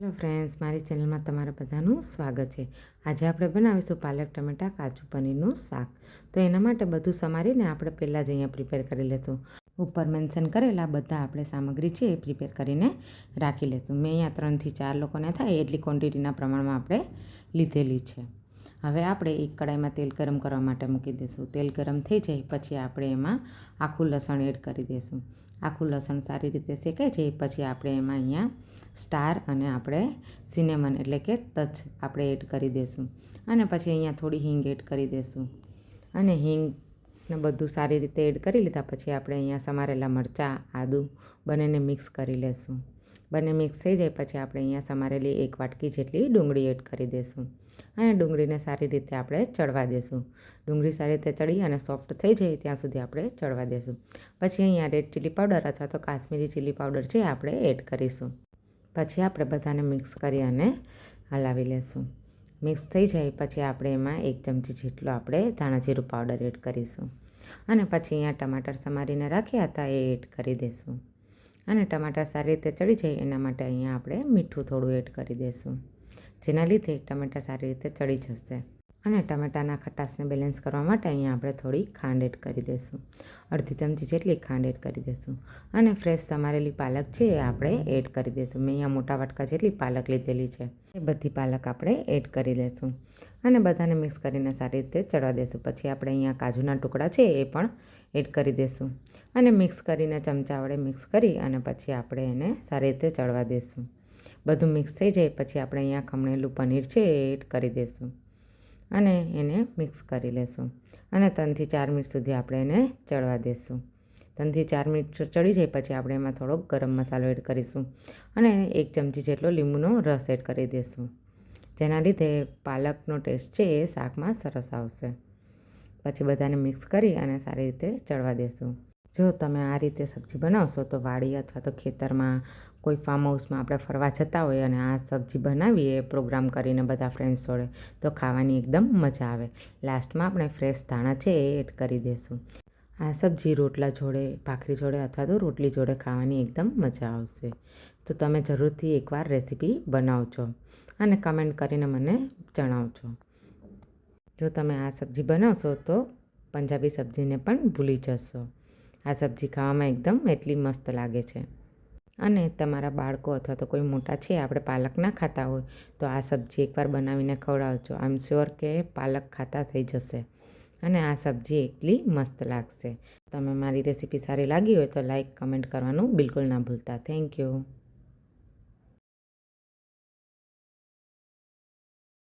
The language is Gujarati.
હેલો ફ્રેન્ડ્સ, મારી ચેનલમાં તમારા બધાનું સ્વાગત છે. આજે આપણે બનાવીશું પાલક ટમેટા કાજુ પનીરનું શાક. તો એના માટે બધું સમારીને આપણે પહેલાં જ અહીંયા પ્રિપેર કરી લઈશું. ઉપર મેન્શન કરેલા બધા આપણે સામગ્રી છે એ પ્રિપેર કરીને રાખી લઈશું. મેં અહીંયા 3 થી 4 લોકોને થાય એટલી ક્વોન્ટિટીના પ્રમાણમાં આપણે લીધેલી છે. હવે આપણે એક કડાઈમાં તેલ ગરમ કરવા માટે મૂકી દઈશું. તેલ ગરમ થઈ જાય પછી આપણે એમાં આખું લસણ એડ કરી દઈશું. આખું લસણ સારી રીતે શેકાઈ જાય પછી આપણે એમાં અહીંયા સ્ટાર અને આપણે સિનેમન એટલે કે તજ આપણે એડ કરી દઈશું. અને પછી અહીંયા થોડી હિંગ એડ કરી દઈશું. અને હિંગને બધું સારી રીતે એડ કરી લીધા પછી આપણે અહીંયા સમારેલા મરચાં, આદું બંનેને મિક્સ કરી લઈશું. બંને મિક્સ થઈ જાય પછી આપણે અહીંયા સમારેલી 1 વાટકી જેટલી ડુંગળી એડ કરી દઈશું. અને ડુંગળીને સારી રીતે આપણે ચડવા દઈશું. ડુંગળી સારી રીતે ચડી અને સોફ્ટ થઈ જાય ત્યાં સુધી આપણે ચડવા દઈશું. પછી અહીંયા રેડ ચીલી પાવડર અથવા તો કાશ્મીરી ચીલી પાવડર છે આપણે એડ કરીશું. પછી આપણે બધાને મિક્સ કરી અને હલાવી લઈશું. મિક્સ થઈ જાય પછી આપણે એમાં 1 ચમચી જેટલો આપણે ધાણા જીરું પાવડર એડ કરીશું. અને પછી અહીંયા ટમાટર સમારીને રાખ્યા હતા એ એડ કરી દઈશું. અને ટમાટર સારી રીતે ચડી જાય એના માટે અહીંયા આપણે મીઠું થોડું એડ કરી દઈશું, જેના લીધે ટમેટાં સારી રીતે ચડી જશે. અને ટમેટાના ખટાશને બેલેન્સ કરવા માટે અહીંયા આપણે થોડી ખાંડ એડ કરી દઈશું. અડધી ચમચી જેટલી ખાંડ એડ કરી દઈશું. અને ફ્રેશ સમારેલી પાલક છે એ આપણે એડ કરી દઈશું. મેં અહીંયા મોટા વાટકા જેટલી પાલક લીધેલી છે. એ બધી પાલક આપણે એડ કરી દઈશું. અને બધાને મિક્સ કરીને સારી રીતે ચડવા દઈશું. પછી આપણે અહીંયા કાજુના ટુકડા છે એ પણ એડ કરી દઈશું. અને મિક્સ કરીને ચમચા વડે મિક્સ કરી અને પછી આપણે એને સારી રીતે ચડવા દઈશું. બધું મિક્સ થઈ જાય પછી આપણે અહીંયા ખમણેલું પનીર છે એ એડ કરી દઈશું. અને એને મિક્સ કરી લઈશું. અને 3 થી 4 મિનિટ સુધી આપણે એને ચડવા દઈશું. 3 થી 4 મિનિટ ચડી જાય પછી આપણે એમાં થોડોક ગરમ મસાલો એડ કરીશું. અને 1 ચમચી જેટલો લીંબુનો રસ એડ કરી દઈશું, જેના લીધે પાલકનો ટેસ્ટ છે એ શાકમાં સરસ આવશે. પછી બધાને મિક્સ કરી અને સારી રીતે ચડવા દઈશું. જો તમે આ રીતે સબ્જી બનાવશો તો વાડી અથવા તો ખેતરમાં કોઈ ફાર્મ હાઉસમાં આપણે ફરવા જતા હોય અને આ સબ્જી બનાવીએ પ્રોગ્રામ કરીને બધા ફ્રેન્ડ્સ જોડે તો ખાવાની એકદમ મજા આવે. લાસ્ટમાં આપણે ફ્રેશ ધાણા છે એ એડ કરી દઈશું. આ સબ્જી રોટલા જોડે, ભાખરી જોડે અથવા તો રોટલી જોડે ખાવાની એકદમ મજા આવશે. તો તમે જરૂરથી એકવાર રેસીપી બનાવજો અને કમેન્ટ કરીને મને જણાવજો. જો તમે આ સબ્જી બનાવશો તો પંજાબી સબ્જીને પણ ભૂલી જશો. આ સબ્જી ખાવામાં એકદમ એટલી મસ્ત લાગે છે. અને તમારા બાળકો અથવા તો કોઈ મોટા છે આપણે પાલક ના ખાતા હોય તો આ સબ્જી એકવાર બનાવીને ખવડાવજો. આઈ એમ શ્યોર કે પાલક ખાતા થઈ જશે. અને આ સબ્જી એટલી મસ્ત લાગશે. તમે મારી રેસીપી સારી લાગી હોય તો લાઈક, કમેન્ટ કરવાનું બિલકુલ ના ભૂલતા. Thank you.